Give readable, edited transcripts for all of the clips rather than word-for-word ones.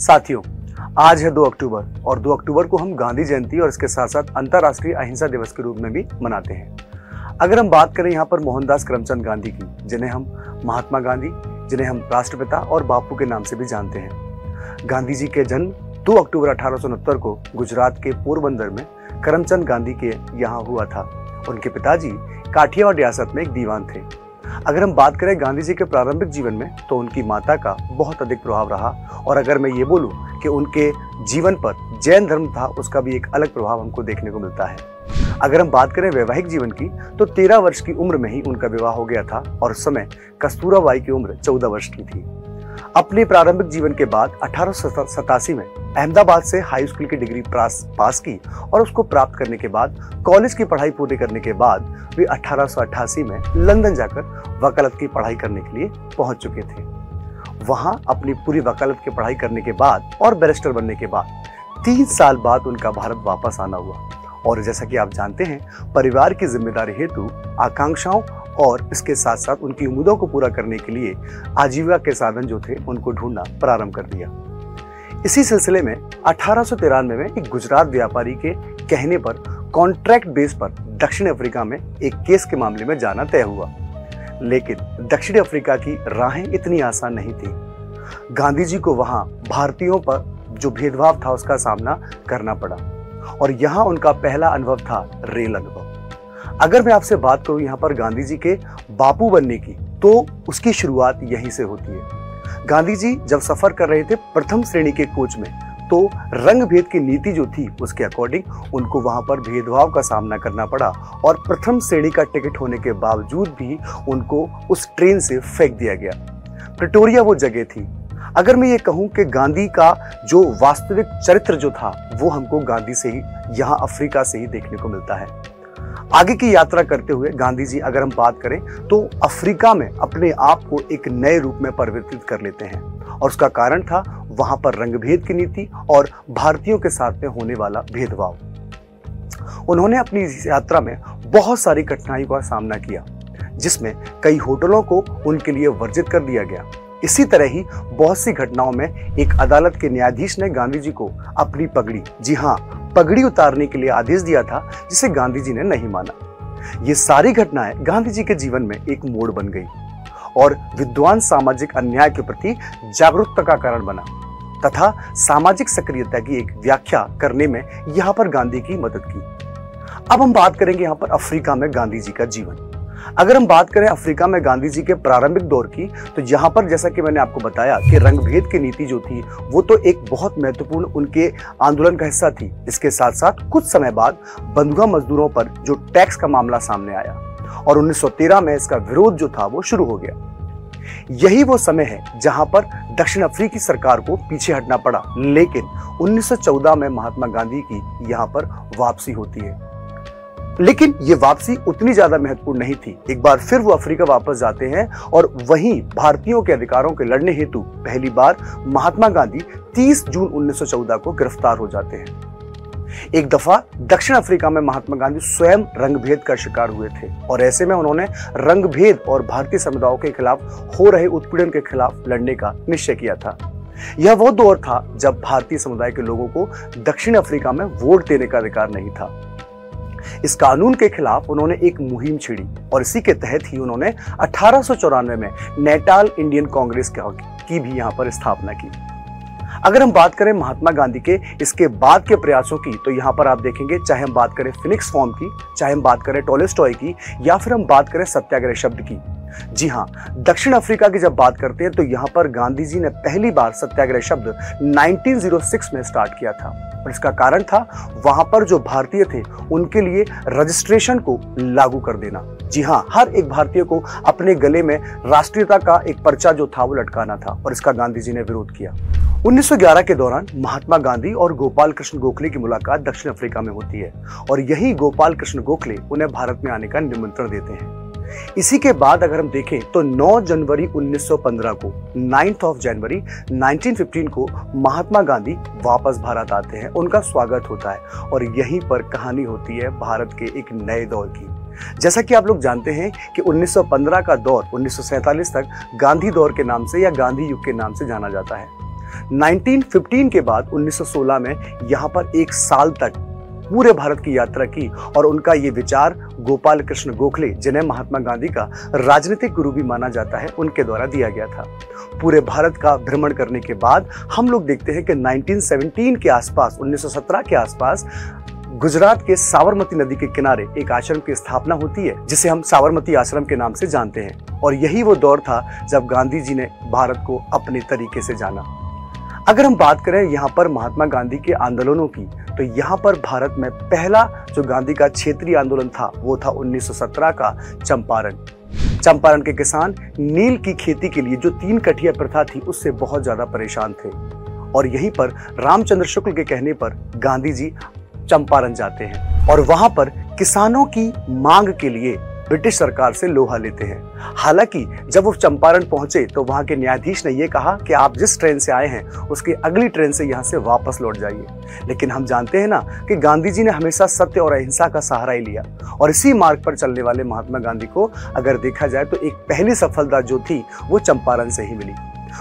साथियों, आज है 2 अक्टूबर और 2 अक्टूबर को हम गांधी जयंती और इसके साथ साथ अंतर्राष्ट्रीय अहिंसा दिवस के रूप में भी मनाते हैं। अगर हम बात करें यहाँ पर मोहनदास करमचंद गांधी की, जिन्हें हम महात्मा गांधी, जिन्हें हम राष्ट्रपिता और बापू के नाम से भी जानते हैं। गांधी जी के जन्म 2 अक्टूबर 1869 को गुजरात के पोरबंदर में करमचंद गांधी के यहाँ हुआ था। उनके पिताजी काठियावाड़ रियासत में एक दीवान थे। अगर हम बात करें गांधी जी के प्रारंभिक जीवन में, तो उनकी माता का बहुत अधिक प्रभाव रहा, और अगर मैं ये बोलूं कि उनके जीवन पर जैन धर्म था, उसका भी एक अलग प्रभाव हमको देखने को मिलता है। अगर हम बात करें वैवाहिक जीवन की, तो 13 वर्ष की उम्र में ही उनका विवाह हो गया था और उस समय कस्तूरा बाई की उम्र 14 वर्ष की थी। अपने प्रारंभिक जीवन के बाद 1887 में अहमदाबाद से हाई स्कूल की डिग्री पास की और उसको प्राप्त करने के बाद कॉलेज की पढ़ाई पूरी करने के बाद वे 1888 में लंदन जाकर वकालत की पढ़ाई करने के लिए पहुंच चुके थे। वहां अपनी पूरी वकालत की पढ़ाई करने के बाद और बैरिस्टर बनने के बाद 3 साल बाद उनका भारत वापस आना हुआ। और जैसा कि आप जानते हैं, परिवार की जिम्मेदारी हेतु आकांक्षाओं और इसके साथ साथ उनकी उम्मीदों को पूरा करने के लिए आजीविका के साधन जो थे उनको ढूंढना प्रारंभ कर दिया। इसी सिलसिले में 1893 में एक गुजरात व्यापारी के कहने पर कॉन्ट्रैक्ट बेस पर दक्षिण अफ्रीका में एक केस के मामले में जाना तय हुआ। लेकिन दक्षिण अफ्रीका की राहें इतनी आसान नहीं थी। गांधी जी को वहां भारतीयों पर जो भेदभाव था उसका सामना करना पड़ा और यहाँ उनका पहला अनुभव था रेल अनुभव। अगर मैं आपसे बात करूं यहाँ पर गांधी जी के बापू बनने की, तो उसकी शुरुआत यहीं से होती है। गांधी जी जब सफर कर रहे थे प्रथम श्रेणी के कोच में, तो रंग भेद की नीति जो थी उसके अकॉर्डिंग उनको वहां पर भेदभाव का सामना करना पड़ा और प्रथम श्रेणी का टिकट होने के बावजूद भी उनको उस ट्रेन से फेंक दिया गया। प्रिटोरिया वो जगह थी। अगर मैं ये कहूं कि गांधी का जो वास्तविक चरित्र जो था वो हमको गांधी से ही, यहाँ अफ्रीका से ही देखने को मिलता है। आगे की यात्रा करते हुए गांधी जी, अगर हम बात करें, तो अफ्रीका में अपने आप को एक नए रूप में परिवर्तित कर लेते हैं और उसका कारण था वहां पर रंगभेद की नीति और भारतीयों के साथ में होने वाला भेदभाव। उन्होंने अपनी यात्रा में बहुत सारी कठिनाइयों का सामना किया, जिसमें कई होटलों को उनके लिए वर्जित कर दिया गया। इसी तरह ही बहुत सी घटनाओं में एक अदालत के न्यायाधीश ने गांधी जी को अपनी पगड़ी, जी हाँ, पगड़ी उतारने के लिए आदेश दिया था, जिसे गांधी जी ने नहीं माना। ये सारी घटनाएं गांधी जी के जीवन में एक मोड़ बन गई और विद्वान सामाजिक अन्याय के प्रति जागरूकता का कारण बना तथा सामाजिक सक्रियता की एक व्याख्या करने में यहाँ पर गांधी की मदद की। अब हम बात करेंगे यहाँ पर अफ्रीका में गांधी जी का जीवन। अगर हम बात करें अफ्रीका में गांधी जी के प्रारंभिक दौर की, तो यहाँ पर जैसा कि मैंने आपको बताया कि रंगभेद की नीति जो थी वो तो एक बहुत महत्वपूर्ण उनके आंदोलन का हिस्सा थी। इसके साथ साथ कुछ समय बाद बंधुआ मजदूरों पर जो टैक्स का मामला सामने आया और 1913 में इसका विरोध जो था वो शुरू हो गया। यही वो समय है जहां पर दक्षिण अफ्रीकी सरकार को पीछे हटना पड़ा, लेकिन 1914 में महात्मा गांधी की यहाँ पर वापसी होती है। लेकिन ये वापसी उतनी ज्यादा महत्वपूर्ण नहीं थी। एक बार फिर वो अफ्रीका वापस जाते हैं और वहीं भारतीयों के अधिकारों के लड़ने हेतु पहली बार महात्मा गांधी 30 जून 1914 को गिरफ्तार हो जाते हैं। एक दफा दक्षिण अफ्रीका में महात्मा गांधी स्वयं रंगभेद का शिकार हुए थे और ऐसे में उन्होंने रंगभेद और भारतीय समुदायों के खिलाफ हो रहे उत्पीड़न के खिलाफ लड़ने का निश्चय किया था। यह वो दौर था जब भारतीय समुदाय के लोगों को दक्षिण अफ्रीका में वोट देने का अधिकार नहीं था। इस कानून के खिलाफ उन्होंने एक मुहिम छेड़ी और इसी के तहत ही उन्होंने 1894 में नेटाल इंडियन कांग्रेस की भी यहाँ पर स्थापना की। अगर हम बात करें महात्मा गांधी के इसके बाद के प्रयासों की, तो यहाँ पर आप देखेंगे, चाहे हम बात करें फिनिक्स फॉर्म की, चाहे हम बात करें टॉलस्टॉय की, या फिर हम बात करें सत्याग्रह शब्द की। जी हाँ, दक्षिण अफ्रीका की जब बात करते हैं तो यहाँ पर गांधी जी ने पहली बार सत्याग्रह शब्द 1906 में स्टार्ट किया था और इसका कारण था वहां पर जो भारतीय थे उनके लिए रजिस्ट्रेशन को लागू कर देना। जी हाँ, हर एक भारतीय को अपने गले में राष्ट्रीयता का एक पर्चा जो था वो लटकाना था और इसका गांधी जी ने विरोध किया। 1911 के दौरान महात्मा गांधी और गोपाल कृष्ण गोखले की मुलाकात दक्षिण अफ्रीका में होती है और यही गोपाल कृष्ण गोखले उन्हें भारत में आने का निमंत्रण देते हैं। इसी के बाद अगर हम देखें तो 9 जनवरी 1915 को 9th of January 1915 को महात्मा गांधी वापस भारत आते हैं। उनका स्वागत होता है और यहीं पर कहानी होती है भारत के एक नए दौर की। जैसा कि आप लोग जानते हैं कि 1915 का दौर 1947 तक गांधी दौर के नाम से या गांधी युग के नाम से जाना जाता है। 1915 के बाद 1916 में यहाँ पर एक साल तक पूरे भारत की यात्रा की और उनका ये विचार गोपाल कृष्ण गोखले, जिन्हें महात्मा गांधी का राजनीतिक गुरु भी माना जाता है, उनके द्वारा दिया गया था। पूरे भारत का भ्रमण करने के बाद हम लोग देखते हैं कि 1917 के आसपास, 1917 के आसपास गुजरात के साबरमती नदी के किनारे एक आश्रम की स्थापना होती है, जिसे हम साबरमती आश्रम के नाम से जानते हैं। और यही वो दौर था जब गांधी जी ने भारत को अपने तरीके से जाना। अगर हम बात करें यहाँ पर महात्मा गांधी के आंदोलनों की, तो यहाँ पर भारत में पहला जो गांधी का क्षेत्रीय आंदोलन था वो था 1917 का चंपारण। चंपारण के किसान नील की खेती के लिए जो 3 कठिया प्रथा थी उससे बहुत ज्यादा परेशान थे और यहीं पर रामचंद्र शुक्ल के कहने पर गांधी जी चंपारण जाते हैं और वहां पर किसानों की मांग के लिए ब्रिटिश सरकार से लोहा लेते हैं। हालांकि जब वो चंपारण पहुंचे तो वहां के न्यायाधीश ने यह कहा कि आप जिस ट्रेन से आए हैं उसकी अगली ट्रेन से यहां से वापस लौट जाइए। लेकिन हम जानते हैं ना कि गांधी जी ने हमेशा सत्य और अहिंसा का सहारा ही लिया और इसी मार्ग पर चलने वाले महात्मा गांधी को अगर देखा जाए तो एक पहली सफलता जो थी वो चंपारण से ही मिली।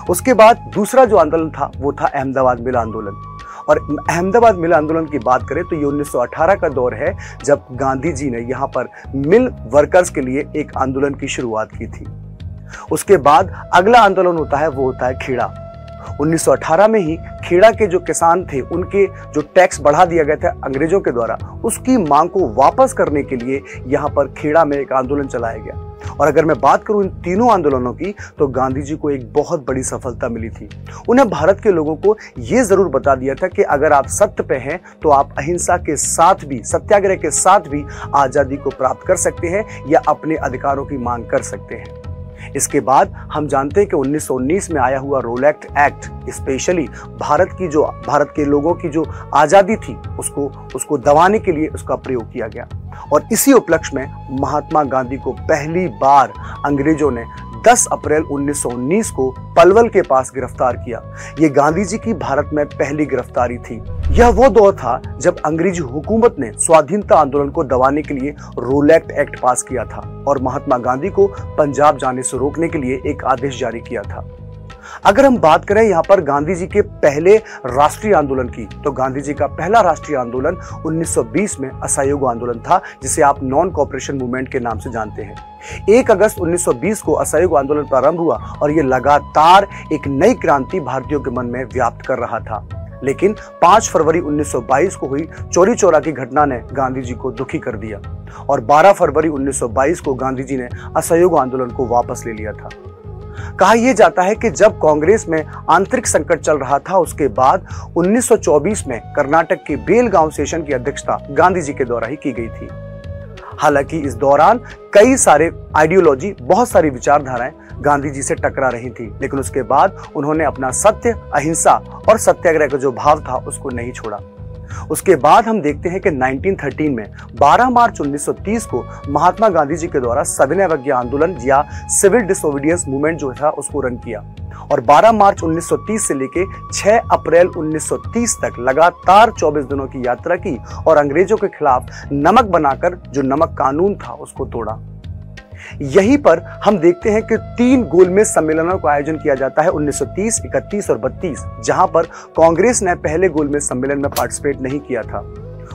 उसके बाद दूसरा जो आंदोलन था वो था अहमदाबाद मिल आंदोलन। और अहमदाबाद मिल आंदोलन की बात करें तो ये 1918 का दौर है जब गांधी जी ने यहाँ पर मिल वर्कर्स के लिए एक आंदोलन की शुरुआत की थी। उसके बाद अगला आंदोलन होता है वो होता है खेड़ा। 1918 में ही खेड़ा के जो किसान थे उनके जो टैक्स बढ़ा दिया गया था अंग्रेजों के द्वारा, उसकी मांग को वापस करने के लिए यहाँ पर खेड़ा में एक आंदोलन चलाया गया। और अगर मैं बात करूं इन तीनों आंदोलनों की तो गांधी जी को एक बहुत बड़ी सफलता मिली थी। उन्हें भारत के लोगों को यह जरूर बता दिया था कि अगर आप सत्य पे हैं तो आप अहिंसा के साथ भी, सत्याग्रह के साथ भी आजादी को प्राप्त कर सकते हैं या अपने अधिकारों की मांग कर सकते हैं। इसके बाद हम जानते हैं कि 1919 में आया हुआ रोलैक्ट एक्ट स्पेशली भारत के लोगों की जो आजादी थी उसको दबाने के लिए उसका प्रयोग किया गया। और इसी उपलक्ष्य में महात्मा गांधी को पहली बार अंग्रेजों ने 10 अप्रैल 1919 को पलवल के पास गिरफ्तार किया। ये गांधी जी की भारत में पहली गिरफ्तारी थी। यह वो दौर था जब अंग्रेजी हुकूमत ने स्वाधीनता आंदोलन को दबाने के लिए रोलैक्ट एक्ट पास किया था और महात्मा गांधी को पंजाब जाने से रोकने के लिए एक आदेश जारी किया था। अगर हम बात करें यहाँ पर गांधी जी के पहले राष्ट्रीय आंदोलन की, तो गांधी जी का पहला राष्ट्रीय आंदोलन 1920 में असहयोग आंदोलन था, जिसे आप नॉन कोऑपरेशन मूवमेंट के नाम से जानते हैं। 1 अगस्त 1920 को असहयोग आंदोलन प्रारंभ हुआ और यह लगातार एक नई क्रांति भारतीयों के मन में व्याप्त कर रहा था। लेकिन 5 फरवरी 1922 को हुई चौरी चौरा की घटना ने गांधी जी को दुखी कर दिया और 12 फरवरी 1922 को गांधी जी ने असहयोग आंदोलन को वापस ले लिया था। कहा यह जाता है कि जब कांग्रेस में आंतरिक संकट चल रहा था उसके बाद 1924 में कर्नाटक के बेलगांव सेशन की अध्यक्षता गांधी जी के द्वारा ही की गई थी। हालांकि इस दौरान कई सारे आइडियोलॉजी, बहुत सारी विचारधाराएं गांधी जी से टकरा रही थी, लेकिन उसके बाद उन्होंने अपना सत्य, अहिंसा और सत्याग्रह का जो भाव था उसको नहीं छोड़ा। उसके बाद हम देखते हैं कि 1913 में 12 मार्च 1930 को महात्मा गांधी जी के द्वारा सविनय अवज्ञा आंदोलन या सिविल डिसोबीडियंस मूवमेंट जो था उसको रन किया और 12 मार्च 1930 से लेके 6 अप्रैल 1930 तक लगातार 24 दिनों की यात्रा की और अंग्रेजों के खिलाफ नमक बनाकर जो नमक कानून था उसको तोड़ा। यहीं पर हम देखते हैं कि 3 गोलमेज सम्मेलनों का आयोजन किया जाता है 1930, 31 और 32, जहां पर कांग्रेस ने पहले गोलमेज सम्मेलन में पार्टिसिपेट नहीं किया था।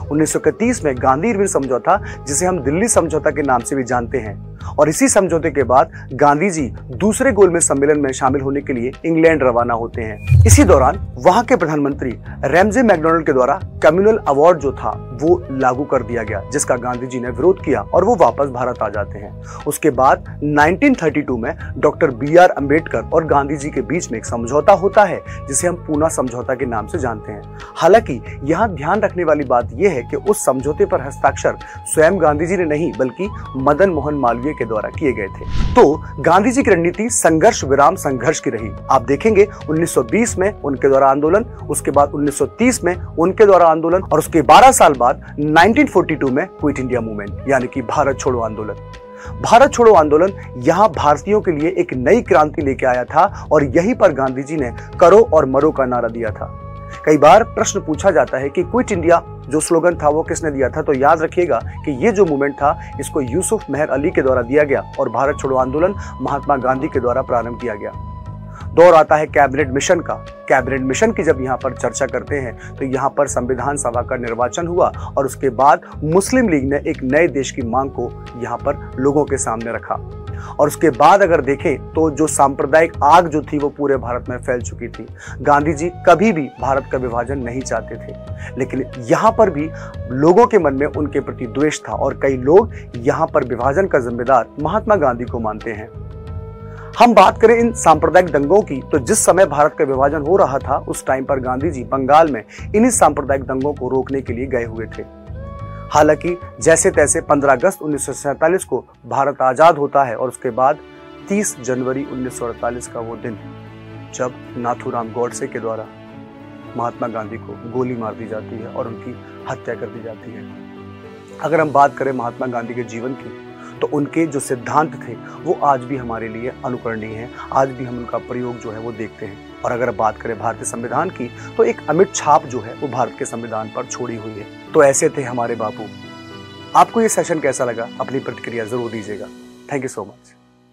1931 में गांधी इरविन समझौता, जिसे हम दिल्ली समझौता के नाम से भी जानते हैं, और इसी समझौते के बाद गांधी जी दूसरे गोलमेज सम्मेलन में शामिल होने के लिए इंग्लैंड रवाना होते हैं। इसी दौरान वहां के प्रधानमंत्री रैमजे मैकडॉनल्ड के द्वारा कम्युनल अवार्ड जो था वो लागू कर दिया गया, जिसका गांधी जी ने विरोध किया और वो वापस भारत आ जाते हैं। उसके बाद 1932 में डॉक्टर BR अम्बेडकर और गांधी जी के बीच में एक समझौता होता है जिसे हम पूना समझौता के नाम से जानते हैं। हालांकि यहाँ ध्यान रखने वाली बात यह है कि उस समझौते पर हस्ताक्षर स्वयं गांधी जी ने नहीं बल्कि मदन मोहन मालवीय के द्वारा किए गए थे। तो गांधी जी की रणनीति संघर्ष विराम संघर्ष की रही। आप देखेंगे 1920 में उनके द्वारा आंदोलन, उसके बाद 1930 में उनके द्वारा आंदोलन और उसके 12 साल बाद 1942 में क्विट इंडिया मूवमेंट यानी कि भारत छोड़ो आंदोलन। भारत छोड़ो आंदोलन यहाँ भारतीयों के लिए एक नई क्रांति लेके आया था और यहीं पर गांधी जी ने करो और मरो का नारा दिया था। कई बार प्रश्न पूछा जाता है कि क्विट इंडिया जो स्लोगन था वो किसने दिया था, तो याद रखिएगा कि ये जो मूवमेंट था इसको यूसुफ मेहर अली के द्वारा दिया गया और भारत छोड़ो आंदोलन महात्मा गांधी के द्वारा प्रारंभ किया गया। दौर आता है कैबिनेट मिशन का। कैबिनेट मिशन की जब यहाँ पर चर्चा करते हैं तो यहाँ पर संविधान सभा का निर्वाचन हुआ और उसके बाद मुस्लिम लीग ने एक नए देश की मांग को यहाँ पर लोगों के सामने रखा। और उसके बाद अगर देखें तो जो सांप्रदायिक आग जो थी वो पूरे भारत में फैल चुकी थी। गांधी जी कभी भी भारत का विभाजन नहीं चाहते थे, लेकिन यहाँ पर भी लोगों के मन में उनके प्रति द्वेष था और कई लोग यहाँ पर विभाजन का जिम्मेदार महात्मा गांधी को मानते हैं। हम बात करें इन सांप्रदायिक दंगों की तो जिस समय भारत का विभाजन हो रहा था उस टाइम पर गांधी जी बंगाल में इन्हीं सांप्रदायिक दंगों को रोकने के लिए गए हुए थे। हालांकि जैसे तैसे 15 अगस्त 1947 को भारत आजाद होता है और उसके बाद 30 जनवरी 1948 का वो दिन जब नाथूराम गॉडसे के द्वारा महात्मा गांधी को गोली मार दी जाती है और उनकी हत्या कर दी जाती है। अगर हम बात करें महात्मा गांधी के जीवन की तो उनके जो सिद्धांत थे वो आज भी हमारे लिए अनुकरणीय हैं। आज भी हम उनका प्रयोग जो है वो देखते हैं। और अगर बात करें भारतीय संविधान की तो एक अमिट छाप जो है वो भारत के संविधान पर छोड़ी हुई है। तो ऐसे थे हमारे बापू। आपको ये सेशन कैसा लगा? अपनी प्रतिक्रिया जरूर दीजिएगा। Thank you so much.